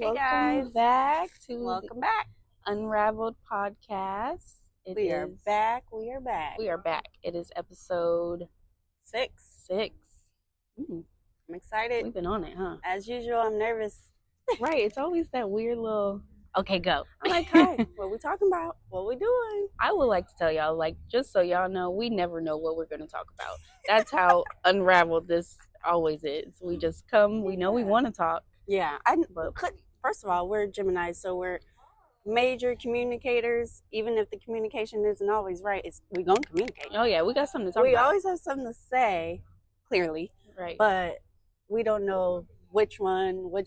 Hey Welcome guys, back to welcome back. the Unraveled podcast. We are back. We are back. It is episode 6. 6. I'm excited. We've been on it, huh? As usual, I'm nervous. Right. It's always that weird little. Okay, go. I'm like, hi, what we talking about? What we doing? I would like to tell y'all, just so y'all know, we never know what we're going to talk about. That's how unraveled this always is. We just come. We know we want to talk. Yeah. First of all, we're Gemini, so we're major communicators. Even if the communication isn't always right, we're going to communicate. Oh, yeah. We got something to talk about. We always have something to say, clearly. Right. But we don't know which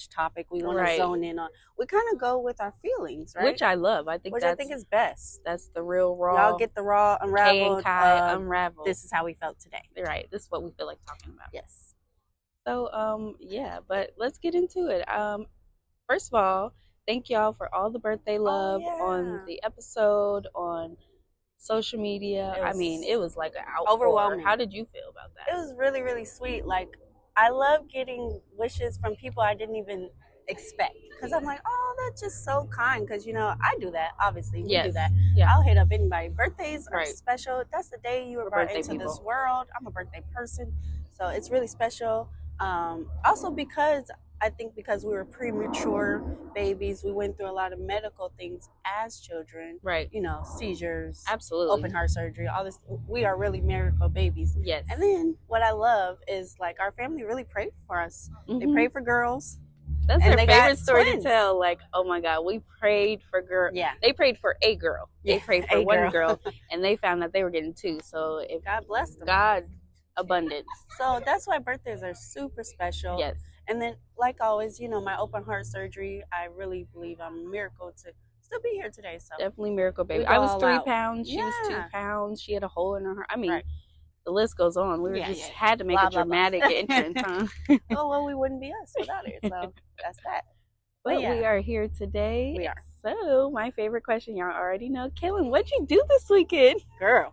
topic we want to zone in on. We kind of go with our feelings, right? Which I love. I think is best. That's the real raw. Y'all get the raw unraveled. Unraveled. This is how we felt today. Right. This is what we feel like talking about. Yes. So, yeah, but let's get into it. First of all, thank y'all for all the birthday love on the episode, on social media. It was like an outpour. Overwhelming. How did you feel about that? It was really, really sweet. Like, I love getting wishes from people I didn't even expect. Because I'm like, oh, that's just so kind. Because, I do that. Obviously, we do that. Yeah. I'll hit up anybody. Birthdays are special. That's the day you were brought into this world. I'm a birthday person. So it's really special. Also because we were premature babies, we went through a lot of medical things as children. Right. Seizures. Absolutely. Open heart surgery, all this. We are really miracle babies. Yes. And then what I love is our family really prayed for us. Mm-hmm. They prayed for girls. That's their favorite story to tell. Oh my God, we prayed for girls. Yeah. They prayed for a girl. Yeah. They prayed for one girl and they found that they were getting 2. So if God bless them. God abundance. So that's why birthdays are super special. Yes. And then, like always, my open heart surgery, I really believe I'm a miracle to still be here today. So definitely miracle baby. I was 3 pounds. She was 2 pounds. She had a hole in her heart. The list goes on. We had to make a dramatic entrance, huh? Oh, well, we wouldn't be us without it. So that's that. But we are here today. We are. So my favorite question, y'all already know. Cailyn, what'd you do this weekend? Girl.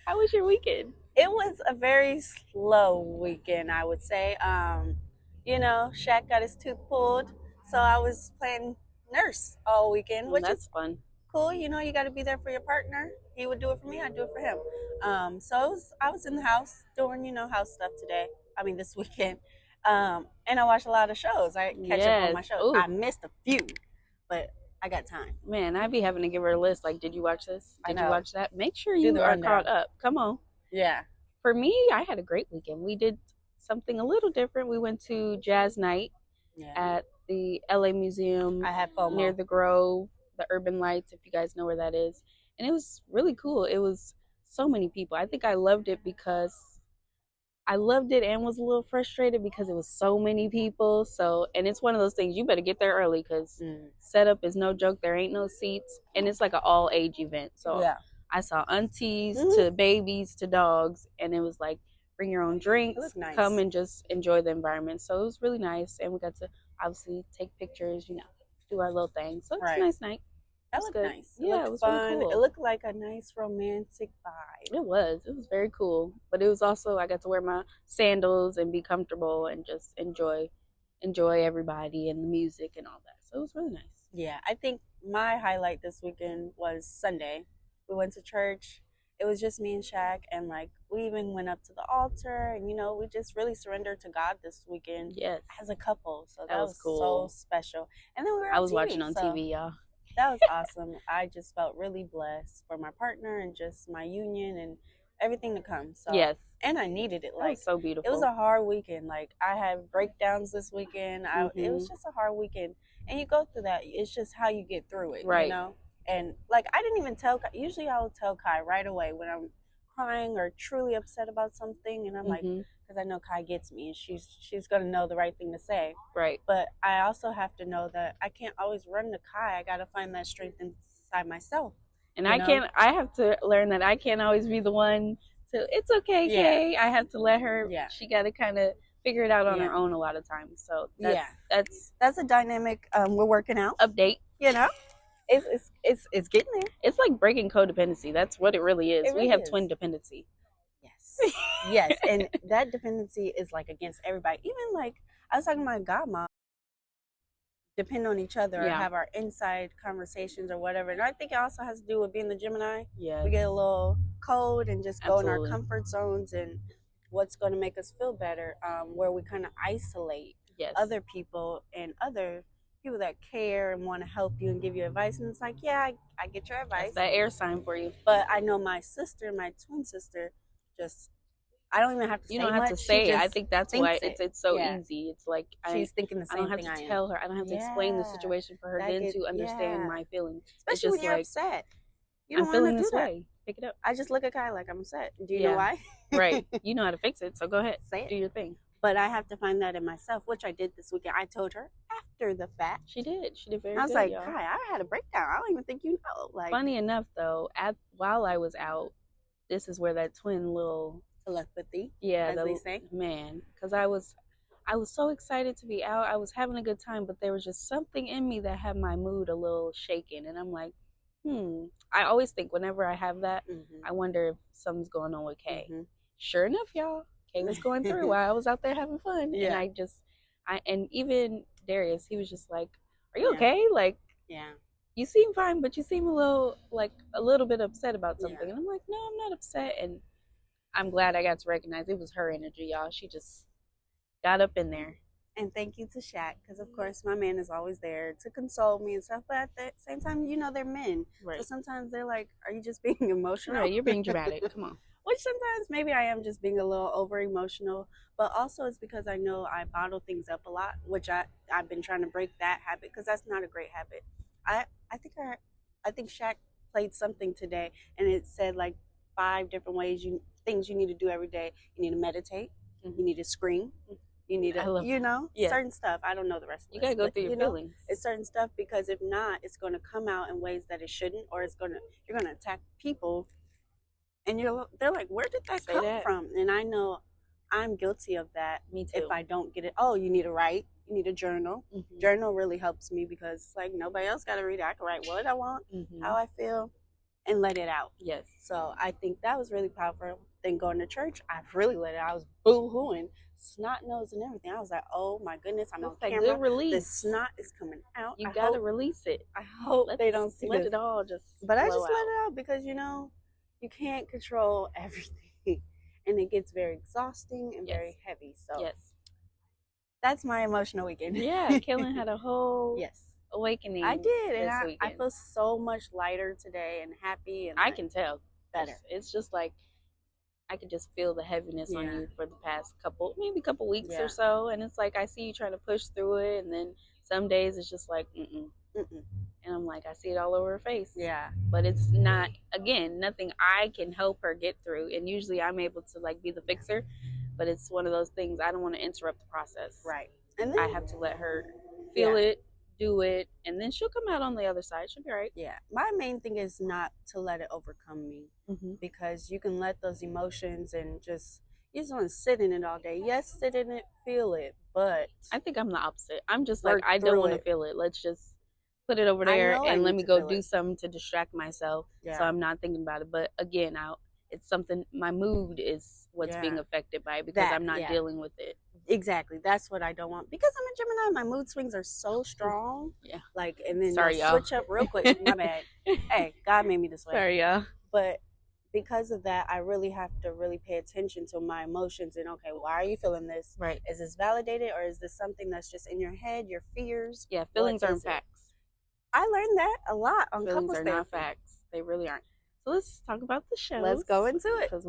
How was your weekend? It was a very slow weekend, I would say. Shaq got his tooth pulled, so I was playing nurse all weekend, which is fun. Cool. You got to be there for your partner. He would do it for me, I'd do it for him. I was in the house doing, house stuff this weekend. And I watched a lot of shows. I catch up on my shows. Ooh. I missed a few, but I got time. Man, I'd be having to give her a list. Did you watch this? Did you watch that? Make sure you are caught up. Come on. Yeah. For me, I had a great weekend. We did something a little different. We went to jazz night at the LA Museum. I had FOMO. Near the Grove, the Urban Lights, if you guys know where that is. And it was really cool. It was so many people. I think I loved it because I loved it and was a little frustrated because it was so many people. And it's one of those things, you better get there early because setup is no joke. There ain't no seats. And it's like an all-age event. So I saw aunties to babies to dogs. And it was like, bring your own drinks, come and just enjoy the environment. So it was really nice. And we got to obviously take pictures, do our little thing. So it was a nice night. That looked nice. Yeah, it was fun. Really cool. It looked like a nice romantic vibe. It was very cool. But it was also, I got to wear my sandals and be comfortable and just enjoy everybody and the music and all that. So it was really nice. Yeah, I think my highlight this weekend was Sunday. We went to church. It was just me and Shaq, and we even went up to the altar, and we just really surrendered to God this weekend. Yes, as a couple. So that was cool. So special. And then we were. I was watching on TV, y'all. That was awesome. I just felt really blessed for my partner and just my union and everything to come. So yes, and I needed it. That was so beautiful. It was a hard weekend. I had breakdowns this weekend. It was just a hard weekend, and you go through that. It's just how you get through it, right? And I didn't even tell Kai. Usually I will tell Kai right away when I'm crying or truly upset about something. And I'm because I know Kai gets me and she's going to know the right thing to say. Right. But I also have to know that I can't always run to Kai. I got to find that strength inside myself. And I have to learn that I can't always be the one to, it's okay, Kay. I have to let her, she got to kind of figure it out on her own a lot of times. So that's a dynamic we're working out. Update. It's getting there. It's like breaking codependency. That's what it really is. We have twin dependency. Yes. Yes. And that dependency is against everybody. Even I was talking to my godmom. depend on each other or have our inside conversations or whatever. And I think it also has to do with being the Gemini. Yeah. We get a little cold and just go in our comfort zones and what's going to make us feel better, where we kind of isolate other people and other people that care and want to help you and give you advice. And it's like, yeah, I get your advice. That's that air sign for you. But I know my sister, my twin sister, just, I don't even have to say much. You don't have to say it. I think that's why it's so easy. It's like she's thinking the same thing I am. I don't have to tell her. I don't have to explain the situation for her then to understand my feelings. Especially when you're upset. You don't I'm feeling want to this do that. way. Pick it up. I just look at Kai like I'm upset. Do you know why? Right. You know how to fix it, so go ahead. Say it. Do your thing. But I have to find that in myself, which I did this weekend. I told her after the fact. She did. She did very good. I was like, Kai, I had a breakdown. I don't even think you know. Like, funny enough, though, while I was out, this is where that twin little telepathy, as they say, man, because I was so excited to be out. I was having a good time, but there was just something in me that had my mood a little shaken, and I'm like, I always think whenever I have that, I wonder if something's going on with Kay. Sure enough, y'all, Kay was going through while I was out there having fun, and and even Darius, he was just like, "Are you okay? Like, you seem fine, but you seem a little bit upset about something." And I'm like, "No, I'm not upset." And I'm glad I got to recognize it was her energy, y'all. She just got up in there. And thank you to Shaq, because of course my man is always there to console me and stuff. But at the same time, you know, they're men, so sometimes they're like, "Are you just being emotional?" Right, you're being dramatic. Come on. Which sometimes maybe I am just being a little over emotional, but also it's because I know I bottle things up a lot, which I've been trying to break that habit, because that's not a great habit. I think Shaq played something today, and it said like 5 different things you need to do every day. You need to meditate. You need to scream. You need to, certain stuff. I don't know the rest of it. You gotta go through your feelings. It's certain stuff, because if not, it's going to come out in ways that it shouldn't, or you're going to attack people. And they're like, where did that come from? And I know I'm guilty of that. Me too. If I don't get it, you need to write. You need a journal. Journal really helps me, because like nobody else got to read it. I can write what I want, how I feel, and let it out. Yes. So I think that was really powerful. Then going to church, I really let it out. I was boo-hooing, snot nose and everything. I was like, oh my goodness, I'm on camera. Good release. The snot is coming out. You got to release it. I hope they don't see Let it all just But I just let it out, because you can't control everything, and it gets very exhausting and very heavy. So that's my emotional weekend. Yeah, Caelyn had a whole awakening. I did, and I feel so much lighter today and happy. And I can tell better. It's just like I could just feel the heaviness on you for the past couple weeks or so, and it's like I see you trying to push through it, and then some days it's just like and I'm like, I see it all over her face. Yeah. But it's not, again, nothing I can help her get through. And usually I'm able to like be the fixer, but it's one of those things I don't want to interrupt the process. Right. And then I have to let her feel it, do it, and then she'll come out on the other side. She'll be right. Yeah. My main thing is not to let it overcome me, because you can let those emotions and you just want to sit in it all day. Yes, sit in it, feel it, but I think I'm the opposite. I'm just like, I don't want to feel it. Let's just put it over there and let me go do something to distract myself, so I'm not thinking about it. But again, it's something, my mood is what's being affected by it, because I'm not dealing with it. Exactly. That's what I don't want, because I'm a Gemini. My mood swings are so strong. Yeah. Like, and then Sorry, y'all. switch up real quick. My bad. Hey, God made me this way. Sorry, y'all. But because of that, I really have to pay attention to my emotions and, okay, why are you feeling this? Right. Is this validated, or is this something that's just in your head, your fears? Yeah, feelings aren't facts. I learned that a lot on feelings couples are therapy. Not facts. They really aren't. So let's talk about the shows. Let's go into it. Because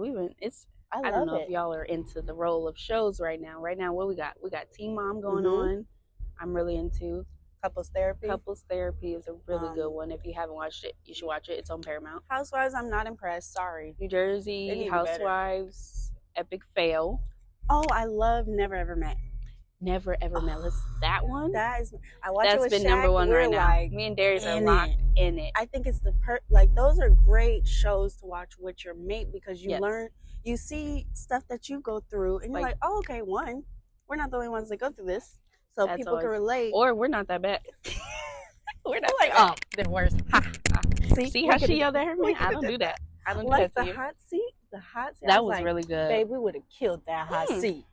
I don't know if y'all are into the role of shows right now. Right now, what we got? We got Teen Mom going on. I'm really into couples therapy. Couples therapy is a really good one. If you haven't watched it, you should watch it. It's on Paramount. Housewives, I'm not impressed. Sorry. New Jersey Housewives, epic fail. Oh, I love Never Ever Met. Never Ever Met. That one? I watch it with been Shaq. number one right now. Like, me and Darius are locked in it. I think it's those are great shows to watch with your mate, because you learn, you see stuff that you go through, and you're like, oh, okay, we're not the only ones that go through this, so that's people can relate. Or we're not that bad. We're not like, oh, they're worse. See how she yelled at her? Man, I don't do that. I don't do that to you. The hot seat. That was really good. Babe, we would have killed that hot seat.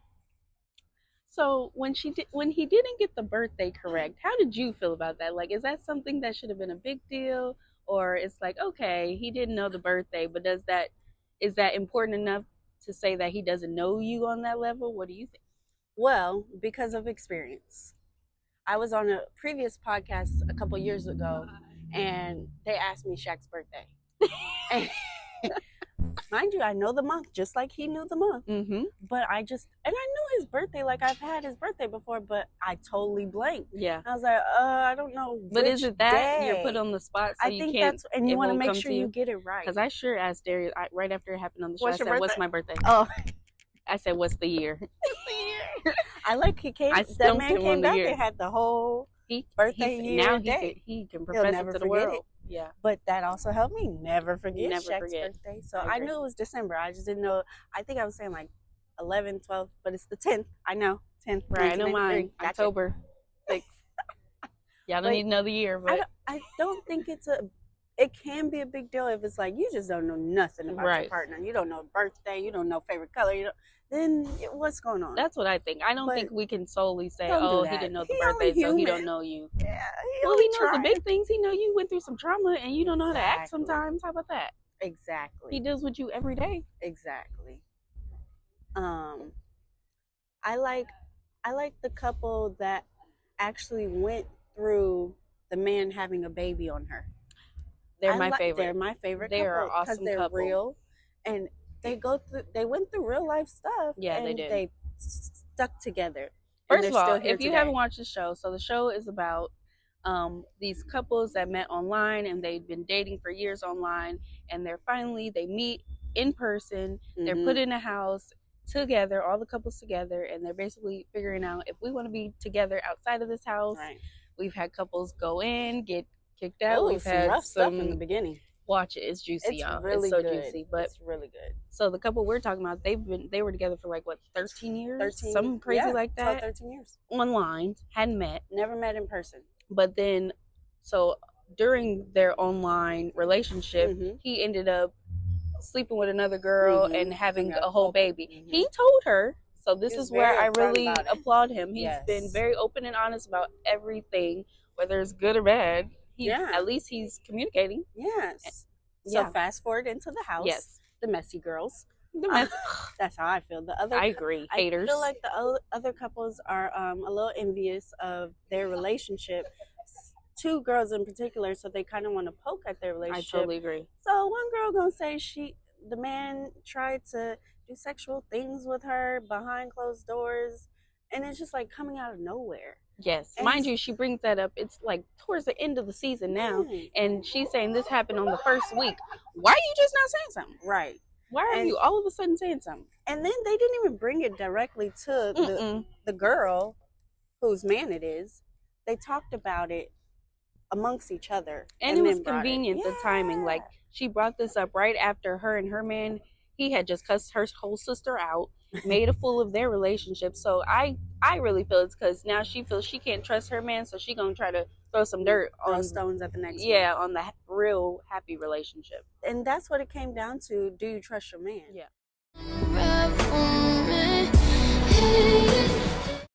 So when he didn't get the birthday correct, how did you feel about that? Like, is that something that should have been a big deal, or it's like, okay, he didn't know the birthday, but is that important enough to say that he doesn't know you on that level? What do you think? Well, because of experience. I was on a previous podcast a couple years ago, and they asked me Shaq's birthday. And mind you, I know the month just like he knew the month. Mm-hmm. But I knew his birthday, like I've had his birthday before, but I totally blanked. Yeah. I was like, I don't know. But is it that day? You're put on the spot, so you can't? And you want to make sure you get it right. Because I sure asked Darius right after it happened on the show. I said, "What's my birthday?" Oh, I said, "What's the year?" I like he came. That man came back and had the whole birthday year now day. He can profess it to the world. Yeah. But that also helped me never forget Shaq's birthday. So I knew it was December. I just didn't know. I think I was saying like 11, 12, but it's the 10th. I know 10th. Right. I know mine. Gotcha. October 6th. Y'all don't need to know the year, but I don't think it can be a big deal if it's like you just don't know nothing about your partner. You don't know birthday. You don't know favorite color. Then what's going on? That's what I think. I don't think we can solely say, "Oh, he didn't know the birthday, so he don't know you." Yeah, he knows the big things. He know you went through some trauma, and you don't know how to act sometimes. How about that? Exactly. He deals with you every day. Exactly. I like the couple that actually went through the man having a baby on her. They're my favorite. They're my favorite. They are awesome because they're real, and they went through real life stuff. Yeah, and they did. They stuck together. First of all, if you haven't watched the show, so the show is about these couples that met online and they've been dating for years online, and they meet in person. Mm-hmm. They're put in a house together, all the couples together, and they're basically figuring out if we want to be together outside of this house. Right. We've had couples go in, get kicked out. We've had rough stuff in the beginning. Watch it. It's juicy, y'all. Really it's so good. Juicy. But it's really good. So the couple we're talking about, they were together for like what, 13 years? Something crazy like that. 13 years. Online, hadn't met. Never met in person. But then, so during their online relationship, mm-hmm. he ended up sleeping with another girl mm-hmm. and having a whole baby. Mm-hmm. He told her, so this is where I really applaud him. He's been very open and honest about everything, whether it's good or bad. At least he's communicating. Yes. So fast forward into the house. Yes. The messy girls. The that's how I feel. I agree. Haters. I feel like the other couples are a little envious of their relationship. Two girls in particular, so they kind of want to poke at their relationship. I totally agree. So one girl gonna say the man tried to do sexual things with her behind closed doors, and it's just like coming out of nowhere. Yes. Mind you, she brings that up. It's like towards the end of the season now, and she's saying this happened on the first week. Why are you just not saying something? Right. Why are you all of a sudden saying something? And then they didn't even bring it directly to the girl whose man it is. They talked about it amongst each other. And it was convenient, the timing. Like, she brought this up right after her and her man, he had just cussed her whole sister out, made a fool of their relationship. So I really feel it's because now she feels she can't trust her man, so she gonna try to throw some dirt on stones at the next one. Yeah, on the real happy relationship. And that's what it came down to. Do you trust your man? Yeah.